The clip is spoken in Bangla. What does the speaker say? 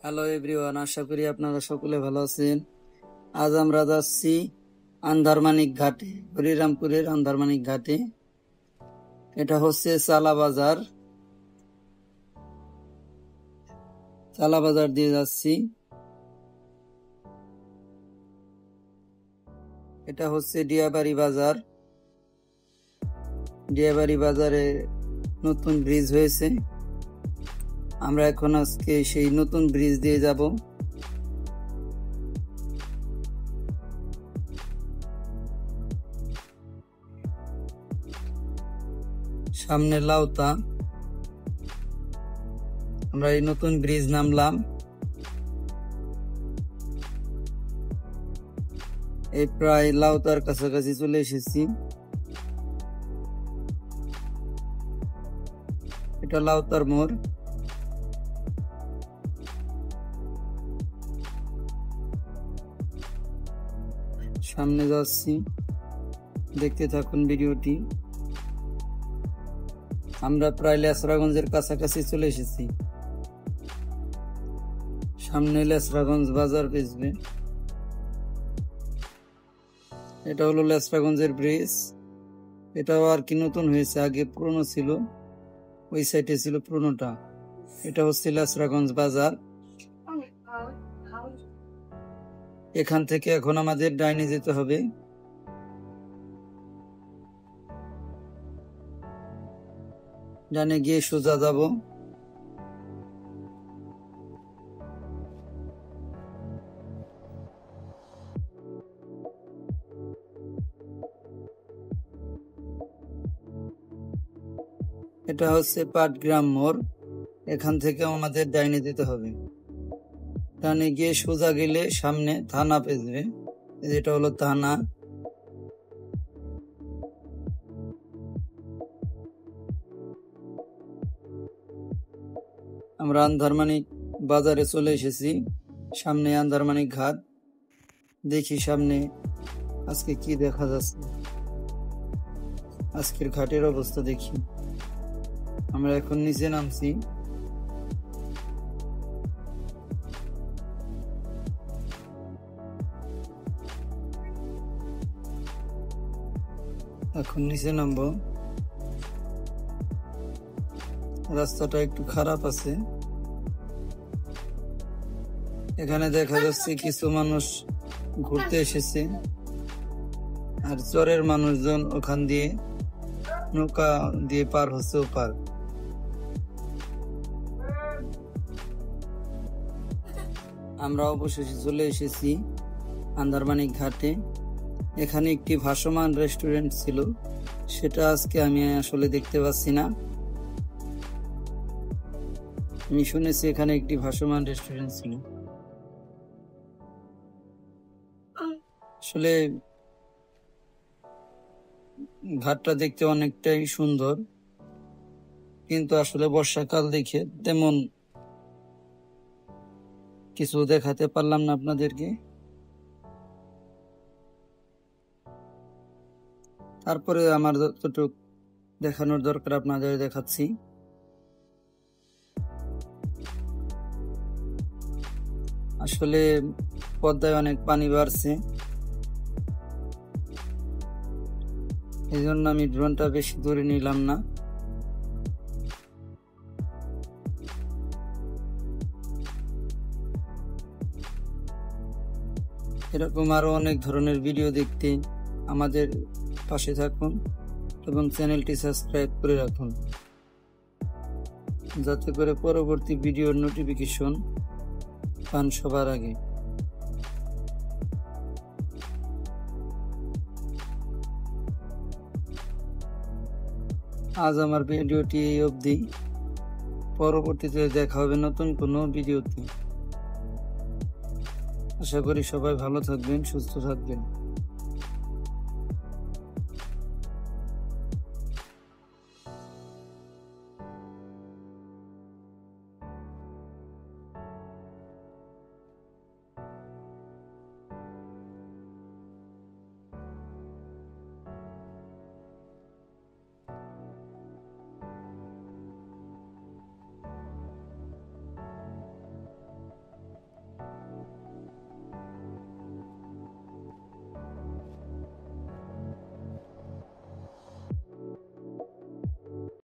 হ্যালো এভরিওয়ান, আশা করি আপনারা সকলে ভালো আছেন। আজ আমরা যাচ্ছি আন্ধারমানিক ঘাটে, হরিরামপুরের আন্ধারমানিক ঘাটে। এটা হচ্ছে চালা বাজার দিয়ে যাচ্ছি। এটা হচ্ছে ডিয়াবাড়ি বাজার। ডিয়াবাড়ি বাজারে নতুন ব্রিজ হয়েছে। আমরা এখন আজকে সেই নতুন ব্রিজ দিয়ে যাব। সামনে লাউতা। আমরা এই নতুন ব্রিজ নামলাম। এই প্রায় লাউতার কাছাকাছি চলে এসেছি। এটা লাউতার মোড়। সামনে যাচ্ছি, দেখতে থাকুন ভিডিওটি। আমরা প্রায় লেসরাগঞ্জের কাছাকাছি চলে এসেছি। সামনে লেসরাগঞ্জ বাজার পেছবে। এটা হলো লেসরাগঞ্জের ব্রিজ। এটাও আর কি নতুন হয়েছে, আগে পুরনো ছিল, ওই সাইডে ছিল পুরনোটা। এটা হচ্ছে লেসরাগঞ্জ বাজার। এখান থেকে এখন আমাদের ডাইনে যেতে হবে। ডানে গিয়ে সোজা যাব। এটা হচ্ছে পাটগ্রাম মোড়। এখান থেকে আমাদের ডাইনে যেতে হবে। ডানে গিয়ে সোজা গেলে সামনে থানা পেছবে। যেটা হলো থানা। আমরা আন্ধারমানিক বাজারে চলে এসেছি। সামনে আন্ধারমানিক ঘাট। দেখি সামনে আজকে কি দেখা যাচ্ছে। আজকের ঘাটের অবস্থা দেখি। আমরা এখন নিচে নামছি। এখন নিচে নামবো। রাস্তাটা একটু খারাপ আছে। এখানে দেখা যাচ্ছে কিছু মানুষ ঘুরতে এসেছে, আর চরের মানুষজন ওখান দিয়ে নৌকা দিয়ে পার হচ্ছে ওপার। আমরা অবশেষে চলে এসেছি আন্ধারমানিক ঘাটে। এখানে একটি ভাসমান রেস্টুরেন্ট ছিল, সেটা আজকে আমি আসলে দেখতে পাচ্ছি না। আমি শুনেছি এখানে একটি ভাসমান রেস্টুরেন্ট ছিল। আসলে ঘাটটা দেখতে অনেকটাই সুন্দর, কিন্তু আসলে বর্ষাকাল দেখে তেমন কিছু দেখাতে পারলাম না আপনাদেরকে। তারপরে আমার যতটুকু দেখানোর দরকার আপনাদের দেখাচ্ছি। আসলে পদ্মায় অনেক পানি বাড়ছে, এই জন্য আমি ড্রোনটা বেশি দূরে নিলাম না। এরকম আরো অনেক ধরনের ভিডিও দেখতে আমাদের পাশে থাকুন এবং চ্যানেলটি সাবস্ক্রাইব করে রাখুন, যাতে করে পরবর্তী ভিডিওর নোটিফিকেশন পান সবার আগে। আজ আমার ভিডিওটি এই অবধি। পরবর্তীতে দেখা হবে নতুন কোনো ভিডিওতে। আশা করি সবাই ভালো থাকবেন, সুস্থ থাকবেন।